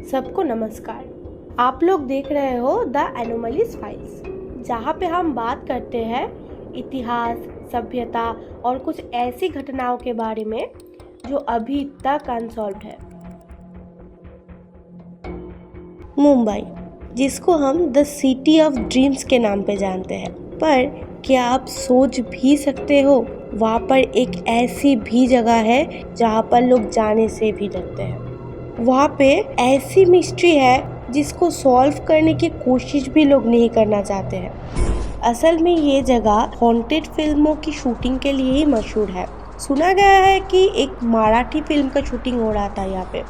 सबको नमस्कार। आप लोग देख रहे हो द एनोमलीज फाइल्स, जहाँ पे हम बात करते हैं इतिहास, सभ्यता और कुछ ऐसी घटनाओं के बारे में जो अभी तक अनसॉल्व्ड है। मुंबई, जिसको हम द सिटी ऑफ ड्रीम्स के नाम पे जानते हैं, पर क्या आप सोच भी सकते हो वहाँ पर एक ऐसी भी जगह है जहाँ पर लोग जाने से भी डरते हैं। वहाँ पे ऐसी मिस्ट्री है जिसको सॉल्व करने की कोशिश भी लोग नहीं करना चाहते हैं। असल में ये जगह हॉन्टेड फिल्मों की शूटिंग के लिए ही मशहूर है। सुना गया है कि एक मराठी फिल्म का शूटिंग हो रहा था यहाँ पे।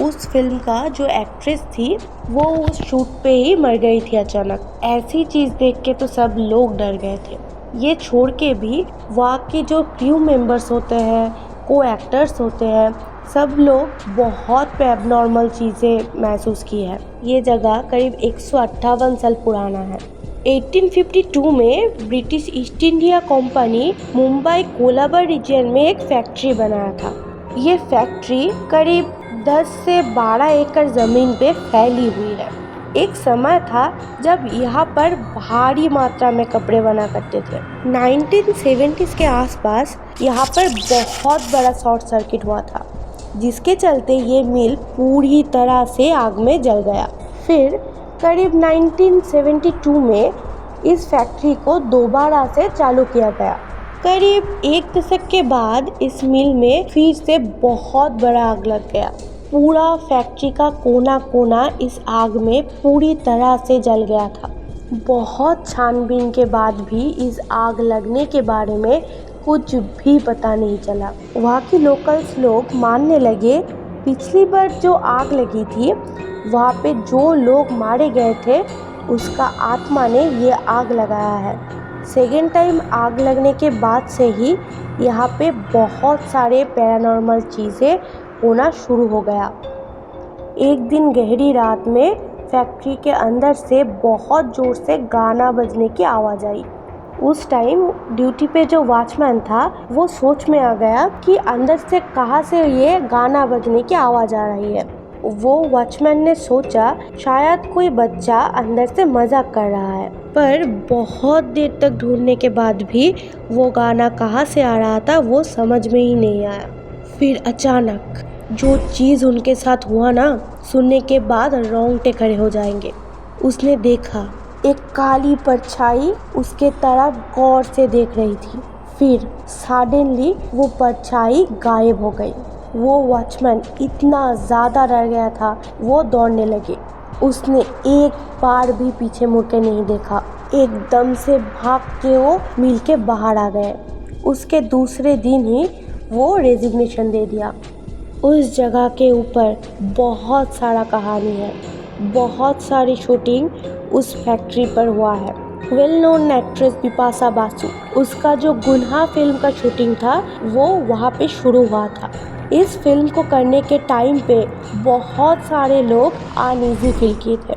उस फिल्म का जो एक्ट्रेस थी वो उस शूट पे ही मर गई थी अचानक। ऐसी चीज़ देख के तो सब लोग डर गए थे। ये छोड़ के भी वहाँ के जो क्रू मेंबर्स होते हैं, को एक्टर्स होते हैं, सब लोग बहुत एबनॉर्मल चीज़ें महसूस की है। ये जगह करीब 158 साल पुराना है। 1852 में British East India Company Mumbai Colaba region में एक फैक्ट्री बनाया था। ये फैक्ट्री करीब 10 से 12 एकड़ ज़मीन पे फैली हुई है। एक समय था जब यहाँ पर भारी मात्रा में कपड़े बना करते थे। 1970s के आसपास यहाँ पर बहुत बड़ा शॉर्ट सर्किट हुआ था, जिसके चलते ये मिल पूरी तरह से आग में जल गया। फिर करीब 1972 में इस फैक्ट्री को दोबारा से चालू किया गया। करीब एक दशक के बाद इस मिल में फिर से बहुत बड़ा आग लग गया। पूरा फैक्ट्री का कोना कोना इस आग में पूरी तरह से जल गया था। बहुत छानबीन के बाद भी इस आग लगने के बारे में कुछ भी पता नहीं चला। वहाँ के लोकल्स लोग मानने लगे पिछली बार जो आग लगी थी वहाँ पे जो लोग मारे गए थे उसका आत्मा ने ये आग लगाया है। सेकेंड टाइम आग लगने के बाद से ही यहाँ पे बहुत सारे पैरानॉर्मल चीज़ें होना शुरू हो गया। एक दिन गहरी रात में फैक्ट्री के अंदर से बहुत ज़ोर से गाना बजने की आवाज़ आई। उस टाइम ड्यूटी पे जो वॉचमैन था वो सोच में आ गया कि अंदर से कहाँ से ये गाना बजने की आवाज़ आ रही है। वो वॉचमैन ने सोचा शायद कोई बच्चा अंदर से मजाक कर रहा है, पर बहुत देर तक ढूंढने के बाद भी वो गाना कहाँ से आ रहा था वो समझ में ही नहीं आया। फिर अचानक जो चीज़ उनके साथ हुआ ना, सुनने के बाद रोंगटे खड़े हो जाएंगे। उसने देखा एक काली परछाई उसके तरफ गौर से देख रही थी। फिर सडनली वो परछाई गायब हो गई। वो वॉचमैन इतना ज़्यादा डर गया था, वो दौड़ने लगे। उसने एक बार भी पीछे मुड़ के नहीं देखा। एकदम से भाग के वो मिल के बाहर आ गए। उसके दूसरे दिन ही वो रेजिग्नेशन दे दिया। उस जगह के ऊपर बहुत सारा कहानी है, बहुत सारी शूटिंग उस फैक्ट्री पर हुआ है। Well known actress Bipasha Basu, उसका जो गुन्हा फिल्म का शूटिंग था वो वहाँ पे शुरू हुआ था। इस फिल्म को करने के टाइम पे बहुत सारे लोग अनईजी फील किए थे।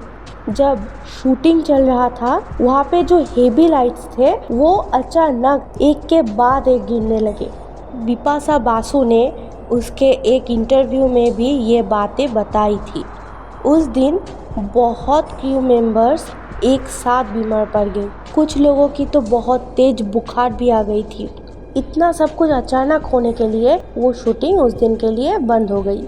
जब शूटिंग चल रहा था वहाँ पे जो हेवी लाइट्स थे वो अचानक एक के बाद एक गिरने लगे। बिपाशा बासु ने उसके एक इंटरव्यू में भी ये बातें बताई थी। उस दिन बहुत क्रू मेंबर्स एक साथ बीमार पड़ गए। कुछ लोगों की तो बहुत तेज बुखार भी आ गई थी। इतना सब कुछ अचानक होने के लिए वो शूटिंग उस दिन के लिए बंद हो गई।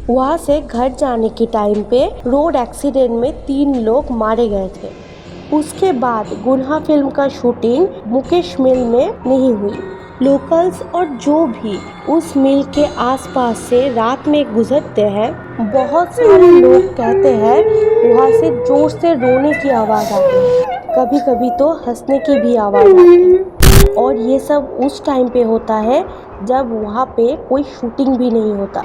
वहाँ से घर जाने के टाइम पे रोड एक्सीडेंट में 3 लोग मारे गए थे। उसके बाद गुन्हा फिल्म का शूटिंग मुकेश मिल में नहीं हुई। लोकल्स और जो भी उस मिल के आसपास से रात में गुजरते हैं, बहुत सारे लोग कहते हैं वहाँ से जोर से रोने की आवाज़ आती है, कभी कभी तो हंसने की भी आवाज़ आती है। और ये सब उस टाइम पे होता है जब वहाँ पे कोई शूटिंग भी नहीं होता।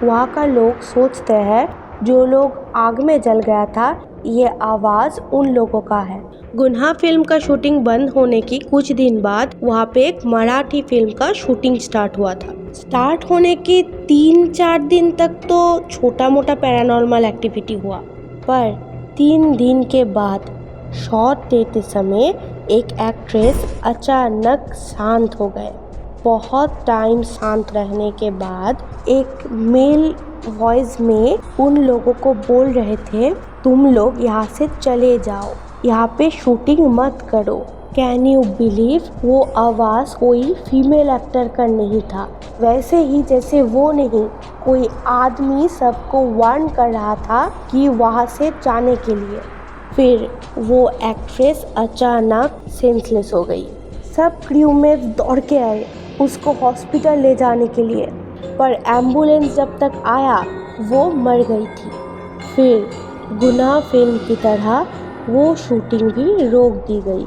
वहाँ का लोग सोचते हैं जो लोग आग में जल गया था ये आवाज़ उन लोगों का है। गुन्हा फिल्म का शूटिंग बंद होने की कुछ दिन बाद वहाँ पे एक मराठी फिल्म का शूटिंग स्टार्ट हुआ था। स्टार्ट होने के 3-4 दिन तक तो छोटा मोटा पैरानॉर्मल एक्टिविटी हुआ, पर 3 दिन के बाद शॉट देते समय एक एक्ट्रेस अचानक शांत हो गए। बहुत टाइम शांत रहने के बाद एक मेल वॉइस में उन लोगों को बोल रहे थे, तुम लोग यहाँ से चले जाओ, यहाँ पे शूटिंग मत करो। कैन यू बिलीव, वो आवाज़ कोई फीमेल एक्टर का नहीं था, वैसे ही जैसे वो नहीं, कोई आदमी सबको वार्न कर रहा था कि वहाँ से जाने के लिए। फिर वो एक्ट्रेस अचानक सेंसलेस हो गई। सब क्रू में दौड़ के आए उसको हॉस्पिटल ले जाने के लिए, पर एम्बुलेंस जब तक आया वो मर गई थी। फिर गुनाह फिल्म की तरह वो शूटिंग भी रोक दी गई।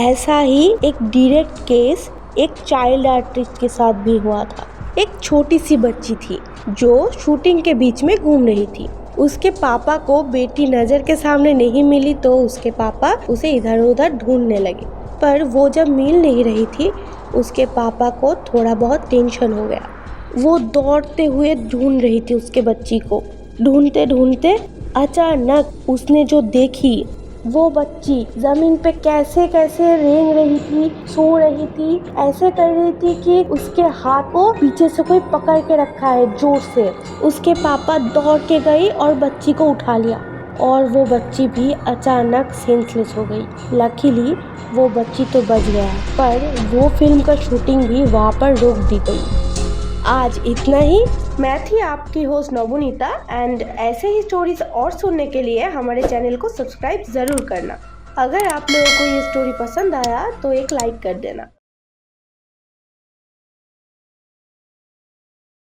ऐसा ही एक डायरेक्ट केस एक चाइल्ड आर्टिस्ट के साथ भी हुआ था। एक छोटी सी बच्ची थी जो शूटिंग के बीच में घूम रही थी। उसके पापा को बेटी नज़र के सामने नहीं मिली तो उसके पापा उसे इधर उधर ढूंढने लगे, पर वो जब मिल नहीं रही थी उसके पापा को थोड़ा बहुत टेंशन हो गया। वो दौड़ते हुए ढूंढ रही थी उसके बच्ची को। ढूंढते ढूंढते अचानक उसने जो देखी, वो बच्ची जमीन पे कैसे कैसे रेंग रही थी, सो रही थी, ऐसे कर रही थी कि उसके हाथ को पीछे से कोई पकड़ के रखा है जोर से। उसके पापा दौड़ के गई और बच्ची को उठा लिया और वो बच्ची भी अचानक सेंसलेस हो गई। लकीली वो बच्ची तो बच गया, पर वो फिल्म का शूटिंग भी वहाँ पर रोक दी गई। आज इतना ही। मैं थी आपकी होस्ट नवनीता, एंड ऐसे ही स्टोरीज और सुनने के लिए हमारे चैनल को सब्सक्राइब ज़रूर करना। अगर आप लोगों को ये स्टोरी पसंद आया तो एक लाइक कर देना।